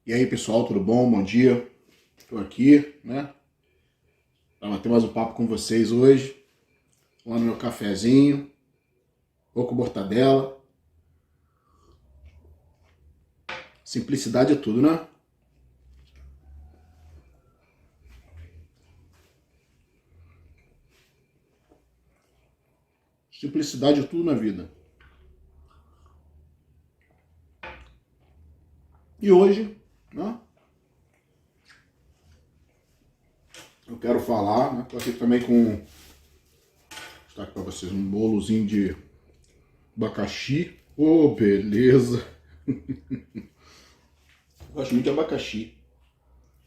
E aí, pessoal, tudo bom? Bom dia. Estou aqui, né? Para bater mais um papo com vocês hoje. Tomando meu cafezinho, pouco mortadela. Simplicidade é tudo, né? Simplicidade é tudo na vida. E hoje, né? Eu quero falar, né? Estou aqui também com... Vou mostrar aqui para vocês um bolozinho de abacaxi. Oh, beleza! Eu gosto muito de abacaxi.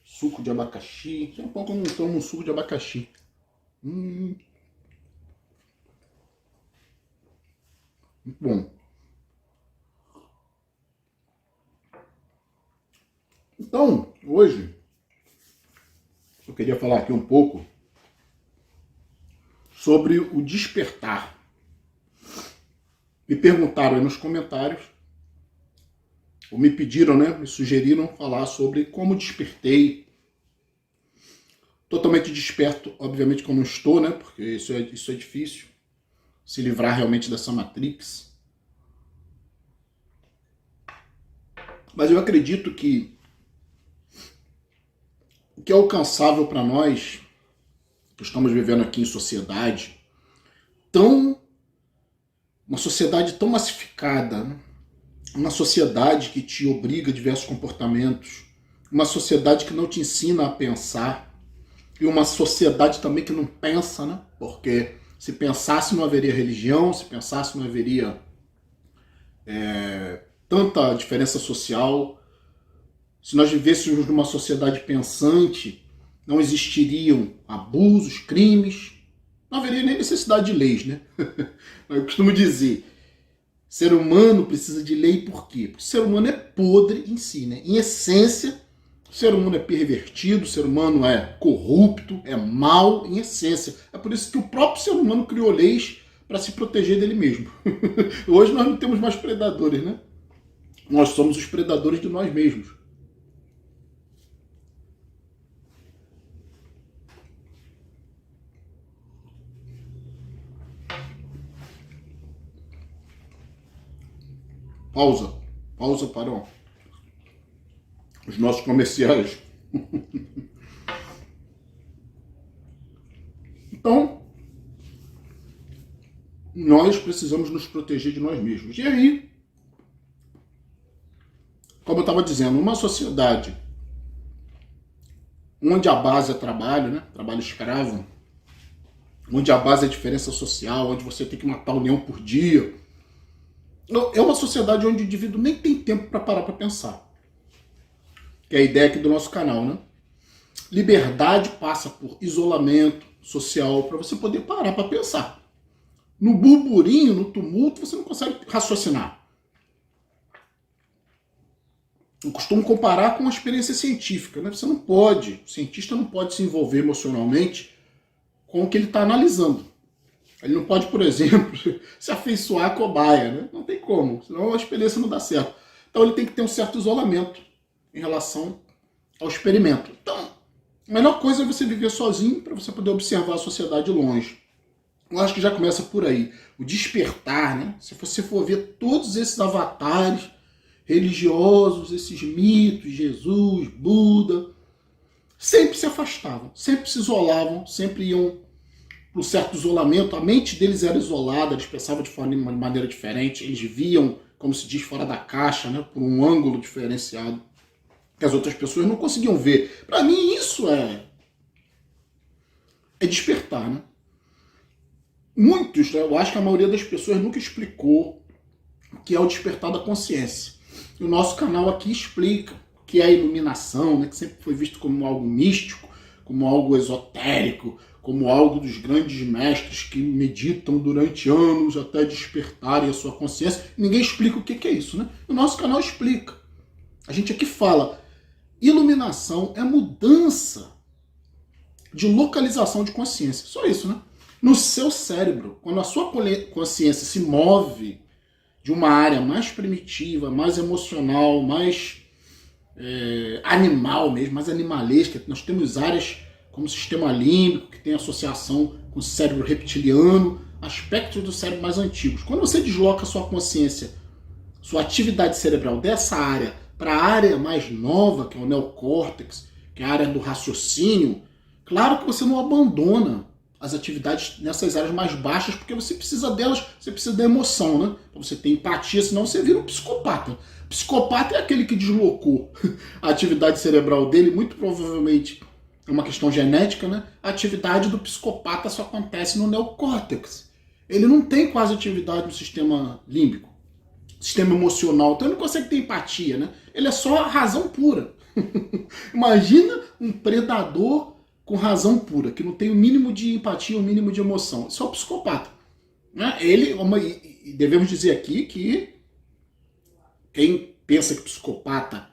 Suco de abacaxi. Tem um pouco que eu não tomo um suco de abacaxi. Muito bom. Então, hoje, eu queria falar aqui um pouco sobre o despertar. Me perguntaram aí nos comentários, ou me pediram, né? Me sugeriram falar sobre como despertei. Totalmente desperto, obviamente que eu não estou, né? Porque isso é difícil. Se livrar realmente dessa Matrix. Mas eu acredito que o que é alcançável para nós, que estamos vivendo aqui em sociedade, uma sociedade tão massificada, né? Uma sociedade que te obriga a diversos comportamentos, uma sociedade que não te ensina a pensar, e uma sociedade também que não pensa, né? Porque se pensasse não haveria religião, se pensasse não haveria tanta diferença social. Se nós vivêssemos numa sociedade pensante, não existiriam abusos, crimes, não haveria nem necessidade de leis, né? Eu costumo dizer, ser humano precisa de lei por quê? Porque o ser humano é podre em si, né? Em essência, o ser humano é pervertido, o ser humano é corrupto, é mau em essência. É por isso que o próprio ser humano criou leis para se proteger dele mesmo. Hoje nós não temos mais predadores, né? Nós somos os predadores de nós mesmos. Pausa para os nossos comerciais. Então, nós precisamos nos proteger de nós mesmos. E aí, como eu estava dizendo, uma sociedade onde a base é trabalho, né? Trabalho escravo, onde a base é diferença social, onde você tem que matar um leão por dia, é uma sociedade onde o indivíduo nem tem tempo para parar para pensar. Que é a ideia aqui do nosso canal, né? Liberdade passa por isolamento social para você poder parar para pensar. No burburinho, no tumulto, você não consegue raciocinar. Eu costumo comparar com uma experiência científica, né? Você não pode, o cientista não pode se envolver emocionalmente com o que ele está analisando. Ele não pode, por exemplo, se afeiçoar a cobaia, né? Não tem como, senão a experiência não dá certo. Então ele tem que ter um certo isolamento em relação ao experimento. Então, a melhor coisa é você viver sozinho para você poder observar a sociedade de longe. Eu acho que já começa por aí. O despertar, né? Se você for ver todos esses avatares religiosos, esses mitos, Jesus, Buda, sempre se afastavam, sempre se isolavam, sempre iam para um certo isolamento. A mente deles era isolada, eles pensavam de maneira diferente, eles viam, como se diz, fora da caixa, né? Por um ângulo diferenciado que as outras pessoas não conseguiam ver. Para mim isso é despertar, né? Muitos, né, eu acho que a maioria das pessoas nunca explicou o que é o despertar da consciência. E o nosso canal aqui explica o que é a iluminação, né, que sempre foi visto como algo místico, como algo esotérico, como algo dos grandes mestres que meditam durante anos até despertarem a sua consciência. Ninguém explica o que é isso, né? O nosso canal explica. A gente aqui fala, iluminação é mudança de localização de consciência. Só isso, né? No seu cérebro, quando a sua consciência se move de uma área mais primitiva, mais emocional, mais animal mesmo, mais animalesca. Nós temos áreas como o sistema límbico, que tem associação com o cérebro reptiliano, aspectos do cérebro mais antigos. Quando você desloca sua consciência, sua atividade cerebral dessa área para a área mais nova, que é o neocórtex, que é a área do raciocínio, claro que você não abandona as atividades nessas áreas mais baixas, porque você precisa delas, você precisa da emoção, né? Para você ter empatia, senão você vira um psicopata. O psicopata é aquele que deslocou a atividade cerebral dele, muito provavelmente é uma questão genética, né? A atividade do psicopata só acontece no neocórtex. Ele não tem quase atividade no sistema límbico, sistema emocional, então ele não consegue ter empatia, né? Ele é só razão pura. Imagina um predador com razão pura, que não tem o mínimo de empatia, o mínimo de emoção. Isso é um psicopata. Né? E devemos dizer aqui que quem pensa que psicopata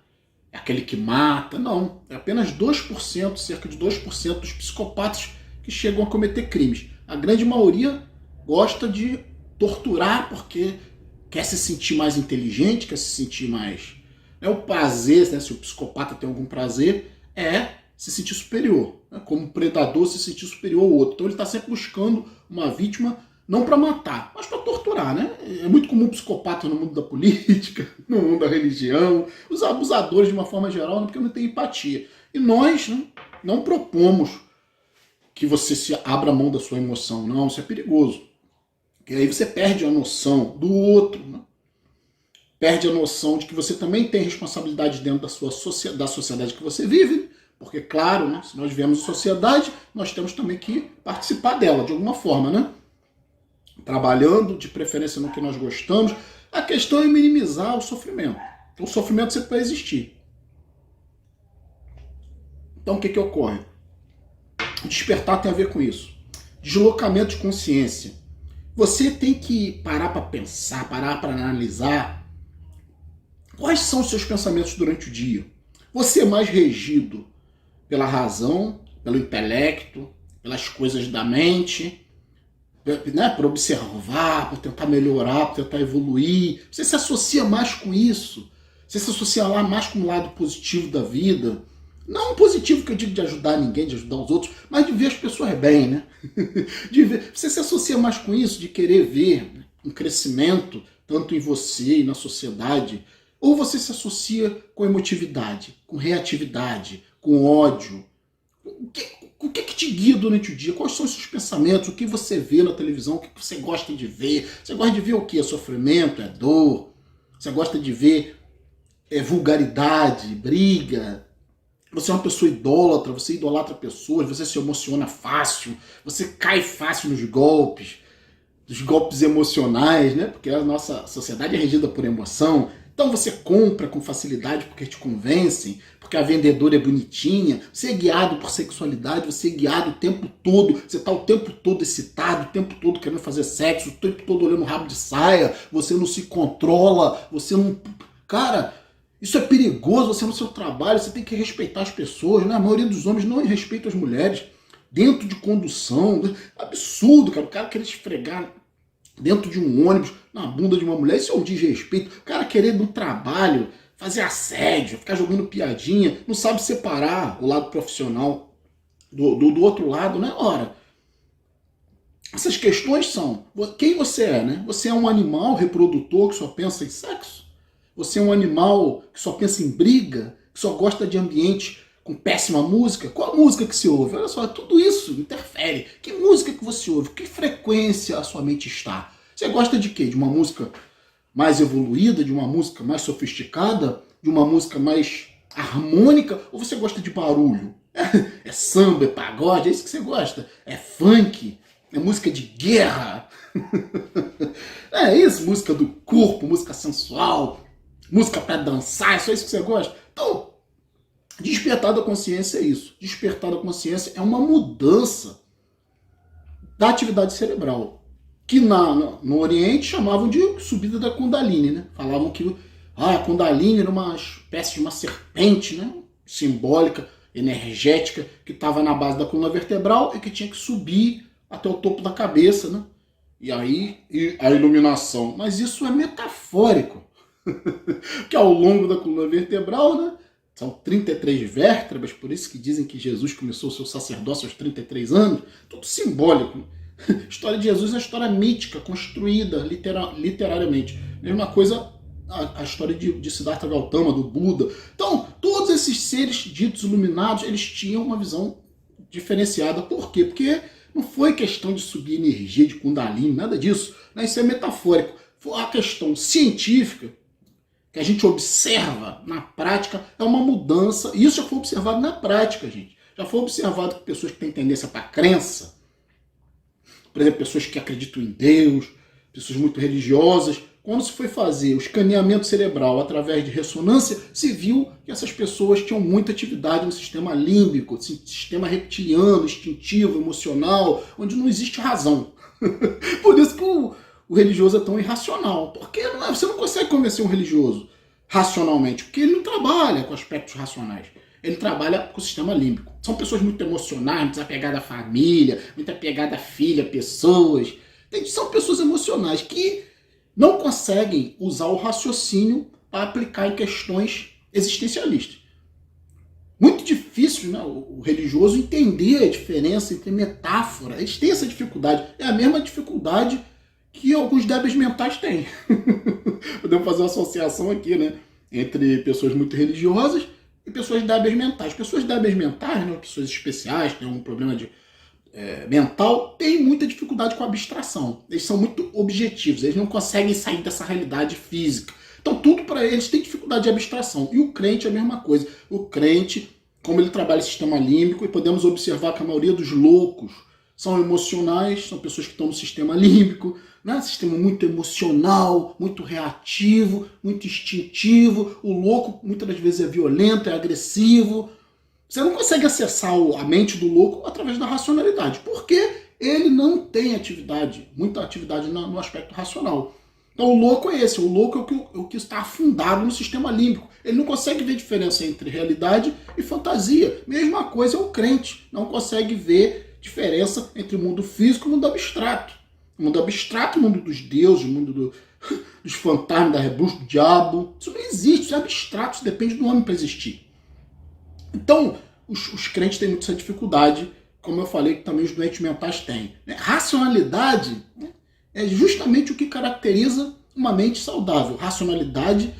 é aquele que mata, não. É apenas 2%, cerca de 2% dos psicopatas que chegam a cometer crimes. A grande maioria gosta de torturar porque quer se sentir mais inteligente, quer se sentir mais... O prazer, né, se o psicopata tem algum prazer, é se sentir superior. Né? Como predador, se sentir superior ao outro. Então ele está sempre buscando uma vítima, não para matar, mas para torturar. Né? É muito comum psicopata no mundo da política, no mundo da religião, os abusadores de uma forma geral, né, porque não tem empatia. E nós, né, não propomos que você se abra mão da sua emoção. Não, isso é perigoso. Porque aí você perde a noção do outro, né? Perde a noção de que você também tem responsabilidade dentro da sociedade que você vive, porque, claro, né, se nós vivemos em sociedade, nós temos também que participar dela, de alguma forma, né? Trabalhando, de preferência no que nós gostamos. A questão é minimizar o sofrimento. O sofrimento sempre vai existir. Então, o que ocorre? O despertar tem a ver com isso. Deslocamento de consciência. Você tem que parar para pensar, parar para analisar quais são os seus pensamentos durante o dia. Você é mais regido pela razão, pelo intelecto, pelas coisas da mente, né, por observar, por tentar melhorar, por tentar evoluir. Você se associa mais com isso. Você se associa lá mais com o lado positivo da vida. Não positivo que eu digo de ajudar ninguém, de ajudar os outros, mas de ver as pessoas bem, né? Você se associa mais com isso, de querer ver um crescimento, tanto em você e na sociedade, ou você se associa com emotividade, com reatividade, com ódio? O que te guia durante o dia? Quais são os seus pensamentos? O que você vê na televisão? O que você gosta de ver? Você gosta de ver o quê? É sofrimento? É dor? Você gosta de ver vulgaridade, briga? Você é uma pessoa idólatra, você idolatra pessoas, você se emociona fácil, você cai fácil nos golpes, dos golpes emocionais, né? Porque a nossa sociedade é regida por emoção. Então você compra com facilidade porque te convencem, porque a vendedora é bonitinha, você é guiado por sexualidade, você é guiado o tempo todo, você está o tempo todo excitado, o tempo todo querendo fazer sexo, o tempo todo olhando rabo de saia, você não se controla, você não... Cara, isso é perigoso, você no seu trabalho, você tem que respeitar as pessoas, né? A maioria dos homens não respeita as mulheres, dentro de condução, absurdo, cara, o cara querer esfregar dentro de um ônibus, na bunda de uma mulher, isso é um desrespeito. O cara querer no trabalho, fazer assédio, ficar jogando piadinha, não sabe separar o lado profissional do outro lado, né? Ora, essas questões são, quem você é, né? Você é um animal reprodutor que só pensa em sexo? Você é um animal que só pensa em briga? Que só gosta de ambiente com péssima música? Qual a música que se ouve? Olha só, tudo isso interfere. Que música que você ouve? Que frequência a sua mente está? Você gosta de quê? De uma música mais evoluída? De uma música mais sofisticada? De uma música mais harmônica? Ou você gosta de barulho? É samba, é pagode? É isso que você gosta? É funk? É música de guerra? É isso? Música do corpo, música sensual, música para dançar? É só isso que você gosta? Então, despertar da consciência é isso. Despertar da consciência é uma mudança da atividade cerebral, que no Oriente chamavam de subida da Kundalini, né? Falavam que a Kundalini era uma espécie de uma serpente, né? Simbólica, energética, que estava na base da coluna vertebral e que tinha que subir até o topo da cabeça, né? E aí a iluminação. Mas isso é metafórico. Que ao longo da coluna vertebral, né, São 33 vértebras, por isso que dizem que Jesus começou o seu sacerdócio aos 33 anos. Tudo simbólico. A história de Jesus é uma história mítica, construída literariamente. Mesma coisa a história de Siddhartha Gautama, do Buda. Então, todos esses seres ditos iluminados, eles tinham uma visão diferenciada. Por quê? Porque não foi questão de subir energia de Kundalini, nada disso. Isso é metafórico. Foi a questão científica que a gente observa na prática, é uma mudança. E isso já foi observado na prática, gente. Já foi observado que pessoas que têm tendência para crença, por exemplo, pessoas que acreditam em Deus, pessoas muito religiosas, quando se foi fazer o escaneamento cerebral através de ressonância, se viu que essas pessoas tinham muita atividade no sistema límbico, sistema reptiliano, instintivo, emocional, onde não existe razão. Por isso que o religioso é tão irracional. Porque você não consegue convencer um religioso racionalmente, porque ele não trabalha com aspectos racionais. Ele trabalha com o sistema límbico. São pessoas muito emocionais, muito apegadas à família, muito apegadas à filha, pessoas. São pessoas emocionais que não conseguem usar o raciocínio para aplicar em questões existencialistas. Muito difícil, né, o religioso entender a diferença entre metáfora. Eles têm essa dificuldade. É a mesma dificuldade que alguns débeis mentais têm. Podemos fazer uma associação aqui, né, entre pessoas muito religiosas e pessoas débeis mentais. Pessoas débeis mentais, né, pessoas especiais, que têm algum problema mental, têm muita dificuldade com a abstração. Eles são muito objetivos, eles não conseguem sair dessa realidade física. Então tudo para eles tem dificuldade de abstração. E o crente é a mesma coisa. O crente, como ele trabalha o sistema límbico, e podemos observar que a maioria dos loucos são emocionais, são pessoas que estão no sistema límbico, né? Sistema muito emocional, muito reativo, muito instintivo. O louco muitas das vezes é violento, é agressivo. Você não consegue acessar a mente do louco através da racionalidade, porque ele não tem muita atividade no aspecto racional. Então o louco é esse, o louco é o que está afundado no sistema límbico. Ele não consegue ver diferença entre realidade e fantasia. Mesma coisa é o crente, não consegue ver diferença entre o mundo físico e o mundo abstrato. O mundo abstrato, o mundo dos deuses, o mundo dos fantasmas, da rebus, do diabo. Isso não existe, isso é abstrato, isso depende do homem para existir. Então, os crentes têm muita essa dificuldade, como eu falei, que também os doentes mentais têm. Racionalidade, né, é justamente o que caracteriza uma mente saudável. Racionalidade,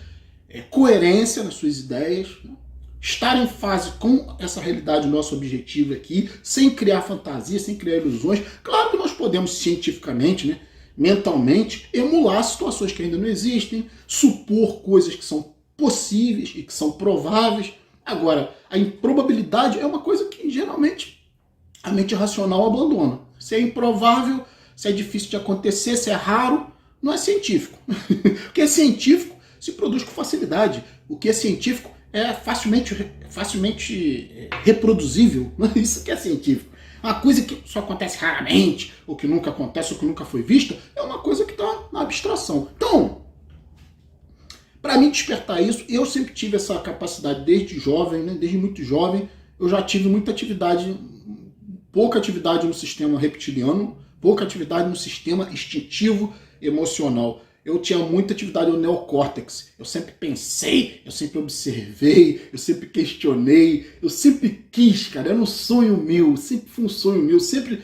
coerência nas suas ideias, né, estar em fase com essa realidade, nosso objetivo aqui, sem criar fantasia, sem criar ilusões. Claro que nós podemos cientificamente, né, mentalmente, emular situações que ainda não existem, supor coisas que são possíveis e que são prováveis. Agora, a improbabilidade é uma coisa que geralmente a mente racional abandona. Se é improvável, se é difícil de acontecer, se é raro, não é científico. O que é científico se produz com facilidade. O que é científico é facilmente reproduzível. Isso que é científico. Uma coisa que só acontece raramente, ou que nunca acontece, ou que nunca foi vista, é uma coisa que está na abstração. Então, para mim despertar isso, eu sempre tive essa capacidade desde jovem, né? Desde muito jovem, eu já tive muita atividade, pouca atividade no sistema reptiliano, pouca atividade no sistema instintivo emocional. Eu tinha muita atividade no neocórtex. Eu sempre pensei, eu sempre observei, eu sempre questionei, eu sempre quis, cara, era um sonho meu, sempre foi um sonho meu, sempre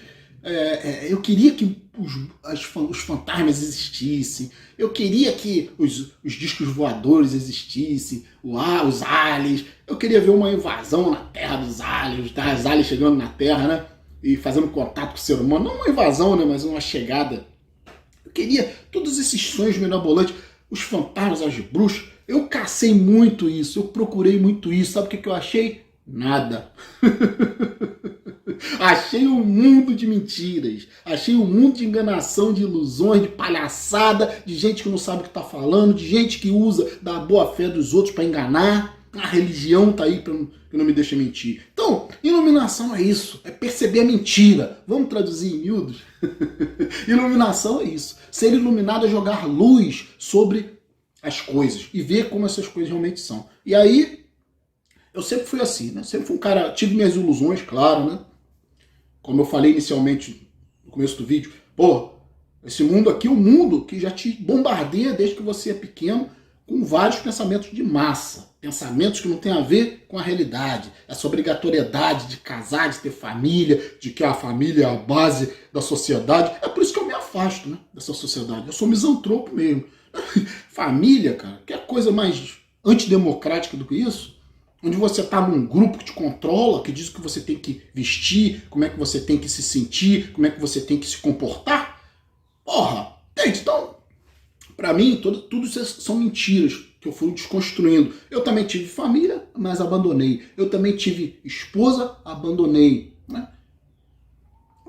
eu queria que os fantasmas existissem, eu queria que os discos voadores existissem, os aliens, eu queria ver uma invasão na Terra dos aliens, tá? Os aliens chegando na Terra, né? E fazendo contato com o ser humano, não uma invasão, né? Mas uma chegada. Eu queria todos esses sonhos mirabolantes, os fantasmas, as bruxas. Eu cacei muito isso, eu procurei muito isso. Sabe o que eu achei? Nada. Achei um mundo de mentiras, achei um mundo de enganação, de ilusões, de palhaçada, de gente que não sabe o que está falando, de gente que usa da boa fé dos outros para enganar. A religião está aí que não me deixa mentir. Então, iluminação é isso, é perceber a mentira. Vamos traduzir em miúdos? Iluminação é isso. Ser iluminado é jogar luz sobre as coisas e ver como essas coisas realmente são. E aí, eu sempre fui assim, né? Sempre fui um cara, tive minhas ilusões, claro, né? Como eu falei inicialmente no começo do vídeo, esse mundo aqui é um mundo que já te bombardeia desde que você é pequeno com vários pensamentos de massa. pensamentos que não têm a ver com a realidade. Essa obrigatoriedade de casar, de ter família, de que a família é a base da sociedade. É por isso que eu me afasto, né, dessa sociedade. Eu sou misantropo mesmo. Família, cara, que é coisa mais antidemocrática do que isso? Onde você está num grupo que te controla, que diz o que você tem que vestir, como é que você tem que se sentir, como é que você tem que se comportar. Porra, entende? Então, pra mim, tudo isso são mentiras que eu fui desconstruindo. Eu também tive família, mas abandonei. Eu também tive esposa, abandonei. Né?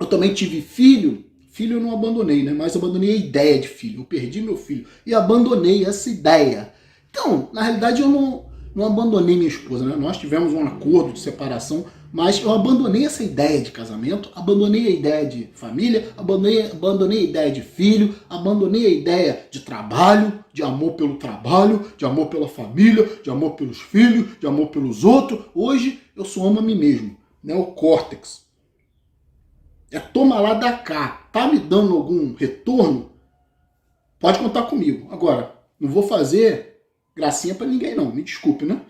Eu também tive filho eu não abandonei, né? Mas abandonei a ideia de filho. Eu perdi meu filho e abandonei essa ideia. Então, na realidade, eu não abandonei minha esposa, né? Nós tivemos um acordo de separação, mas eu abandonei essa ideia de casamento, abandonei a ideia de família, abandonei a ideia de filho, abandonei a ideia de trabalho, de amor pelo trabalho, de amor pela família, de amor pelos filhos, de amor pelos outros. Hoje eu só amo a mim mesmo, neocórtex. É toma lá da cá. Tá me dando algum retorno? Pode contar comigo. Agora, não vou fazer gracinha pra ninguém não, me desculpe, né?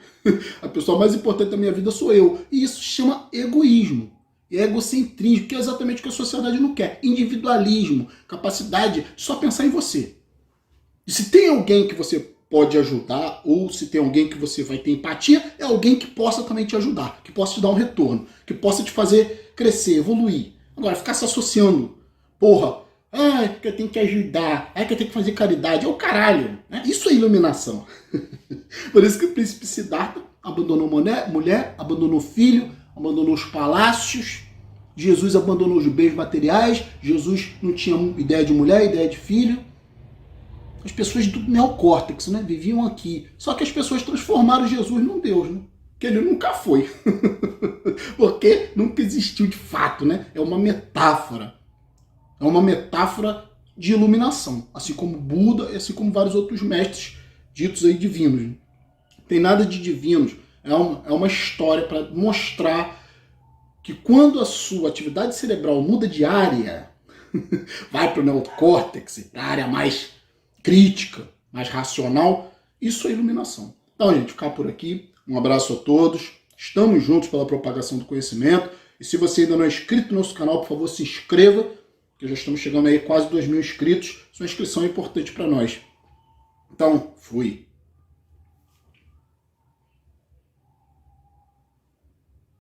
A pessoa mais importante da minha vida sou eu. E isso se chama egoísmo. É egocentrismo, que é exatamente o que a sociedade não quer. Individualismo, capacidade de só pensar em você. E se tem alguém que você pode ajudar, ou se tem alguém que você vai ter empatia, é alguém que possa também te ajudar, que possa te dar um retorno, que possa te fazer crescer, evoluir. Agora, ficar se associando, porra, que eu tenho que ajudar, que eu tenho que fazer caridade, é o caralho. Né? Isso é iluminação. Por isso que o príncipe Siddhartha abandonou mulher, abandonou filho, abandonou os palácios, Jesus abandonou os bens materiais, Jesus não tinha ideia de mulher, ideia de filho. As pessoas do neocórtex, né, viviam aqui. Só que as pessoas transformaram Jesus num Deus, né? Que ele nunca foi. Porque nunca existiu de fato, né? É uma metáfora. É uma metáfora de iluminação. Assim como Buda e assim como vários outros mestres ditos aí divinos. Não tem nada de divinos. É uma história para mostrar que quando a sua atividade cerebral muda de área, vai para o neocórtex, para a área mais crítica, mais racional, isso é iluminação. Então, gente, ficar por aqui. Um abraço a todos. Estamos juntos pela propagação do conhecimento. E se você ainda não é inscrito no nosso canal, por favor, se inscreva, que já estamos chegando aí a quase 2.000 inscritos. Sua inscrição é importante para nós. Então, fui.